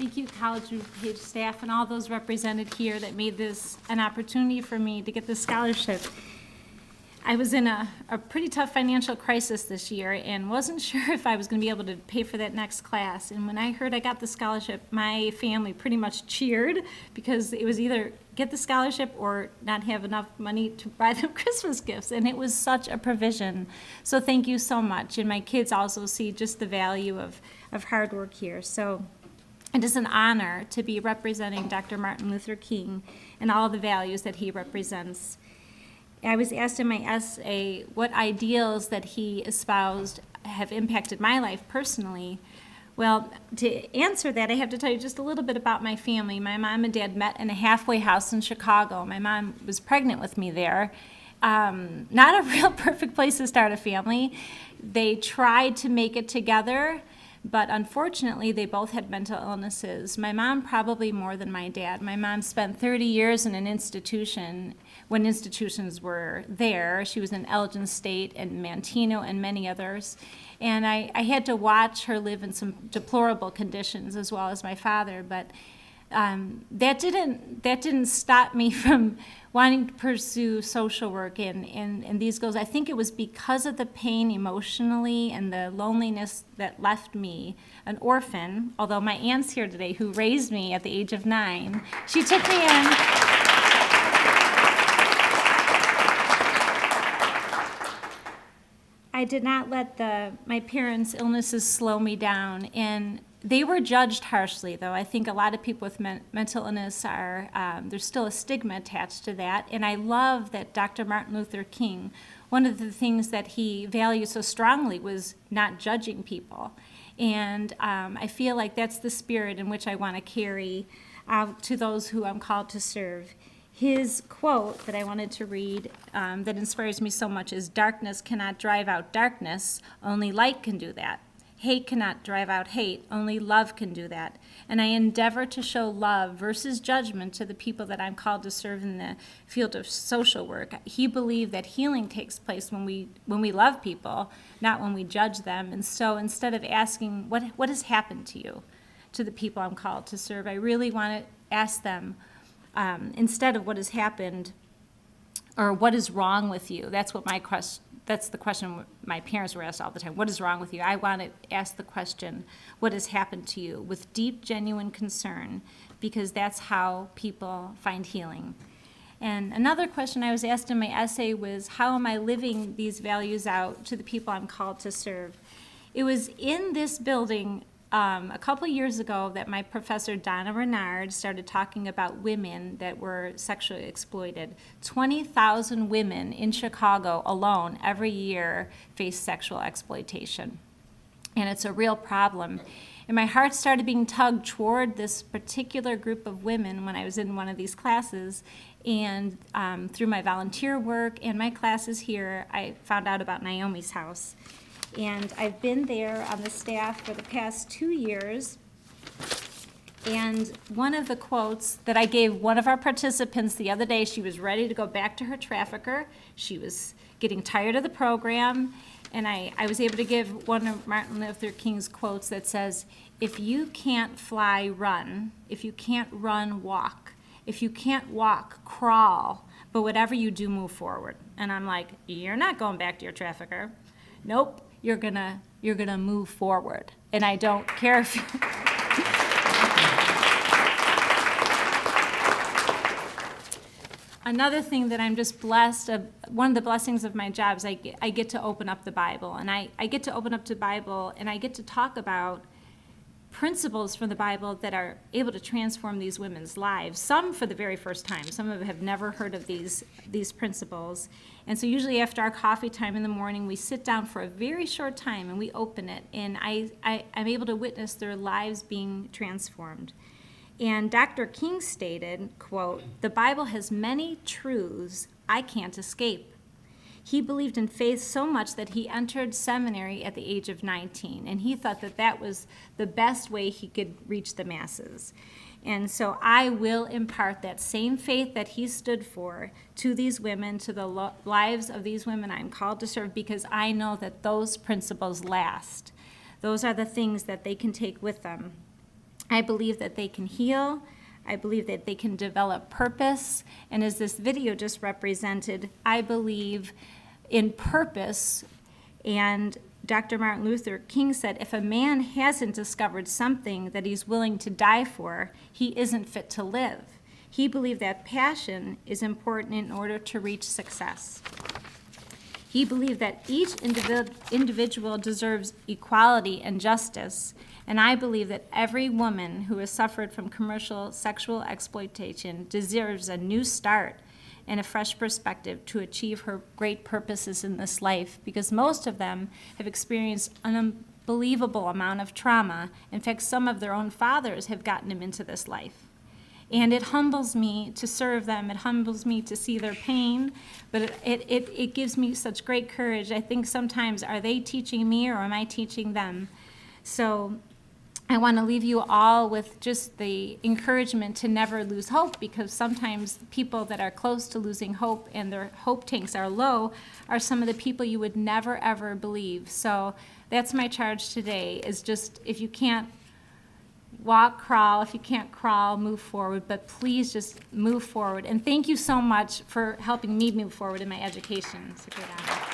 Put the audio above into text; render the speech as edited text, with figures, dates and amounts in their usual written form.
Thank you, College DuPage staff and all those represented here that made this an opportunity for me to get this scholarship. I was in a pretty tough financial crisis this year and wasn't sure if I was going to be able to pay for that next class. And when I heard I got the scholarship, my family pretty much cheered, because it was either get the scholarship or not have enough money to buy them Christmas gifts. And it was such a provision. So thank you so much. And my kids also see just the value of hard work here. So it is an honor to be representing Dr. Martin Luther King and all the values that he represents. I was asked in my essay what ideals that he espoused have impacted my life personally. Well, to answer that, I have to tell you just a little bit about my family. My mom and dad met in a halfway house in Chicago. My mom was pregnant with me there. Not a real perfect place to start a family. They tried to make it together, but unfortunately, they both had mental illnesses. My mom probably more than my dad. My mom spent 30 years in an institution when institutions were there. She was in Elgin State and Manteno and many others. And I had to watch her live in some deplorable conditions, as well as my father. But that didn't stop me from wanting to pursue social work and these goals. I think it was because of the pain emotionally and the loneliness that left me an orphan, although my aunt's here today who raised me at the age of 9. She took me in. I did not let my parents' illnesses slow me down, and they were judged harshly, though. I think a lot of people with mental illness there's still a stigma attached to that. And I love that Dr. Martin Luther King, one of the things that he valued so strongly was not judging people. And I feel like that's the spirit in which I want to carry out to those who I'm called to serve. His quote that I wanted to read that inspires me so much is, "Darkness cannot drive out darkness, only light can do that. Hate cannot drive out hate, only love can do that. And I endeavor to show love versus judgment to the people that I'm called to serve in the field of social work." He believed that healing takes place when we love people, not when we judge them. And so instead of asking, what has happened to you, to the people I'm called to serve, I really want to ask them, instead of what has happened or what is wrong with you. That's the question my parents were asked all the time. What is wrong with you? I want to ask the question, what has happened to you, with deep, genuine concern, because that's how people find healing. And another question I was asked in my essay was, how am I living these values out to the people I'm called to serve? It was in this building a couple years ago that my professor, Donna Renard, started talking about women that were sexually exploited. 20,000 women in Chicago alone every year face sexual exploitation. And it's a real problem. And my heart started being tugged toward this particular group of women when I was in one of these classes. And through my volunteer work and my classes here, I found out about Naomi's House. And I've been there on the staff for the past 2 years. And one of the quotes that I gave one of our participants the other day, she was ready to go back to her trafficker. She was getting tired of the program. And I was able to give one of Martin Luther King's quotes that says, "If you can't fly, run. If you can't run, walk. If you can't walk, crawl. But whatever you do, move forward." And I'm like, you're not going back to your trafficker. Nope. You're gonna move forward, and I don't care if you Another thing that I'm just blessed, one of the blessings of my job is I get to open up the Bible, and I get to open up the Bible, and I get to talk about principles from the Bible that are able to transform these women's lives, some for the very first time. Some of them have never heard of these principles. And so usually after our coffee time in the morning, we sit down for a very short time and we open it, and I'm able to witness their lives being transformed. And Dr. King stated, quote, "The Bible has many truths I can't escape." He believed in faith so much that he entered seminary at the age of 19, and he thought that that was the best way he could reach the masses. And so I will impart that same faith that he stood for to these women, to the lives of these women I'm called to serve, because I know that those principles last. Those are the things that they can take with them. I believe that they can heal. I believe that they can develop purpose. And as this video just represented, I believe in purpose. And Dr. Martin Luther King said, if a man hasn't discovered something that he's willing to die for, he isn't fit to live. He believed that passion is important in order to reach success. He believed that each individual deserves equality and justice, and I believe that every woman who has suffered from commercial sexual exploitation deserves a new start and a fresh perspective to achieve her great purposes in this life, because most of them have experienced an unbelievable amount of trauma. In fact, some of their own fathers have gotten them into this life. And it humbles me to serve them. It humbles me to see their pain, but it gives me such great courage. I think sometimes, are they teaching me or am I teaching them? So I want to leave you all with just the encouragement to never lose hope, because sometimes people that are close to losing hope and their hope tanks are low are some of the people you would never, ever believe. So that's my charge today, is just, if you can't walk, crawl. If you can't crawl, move forward, but please just move forward. And thank you so much for helping me move forward in my education. It's a great honor.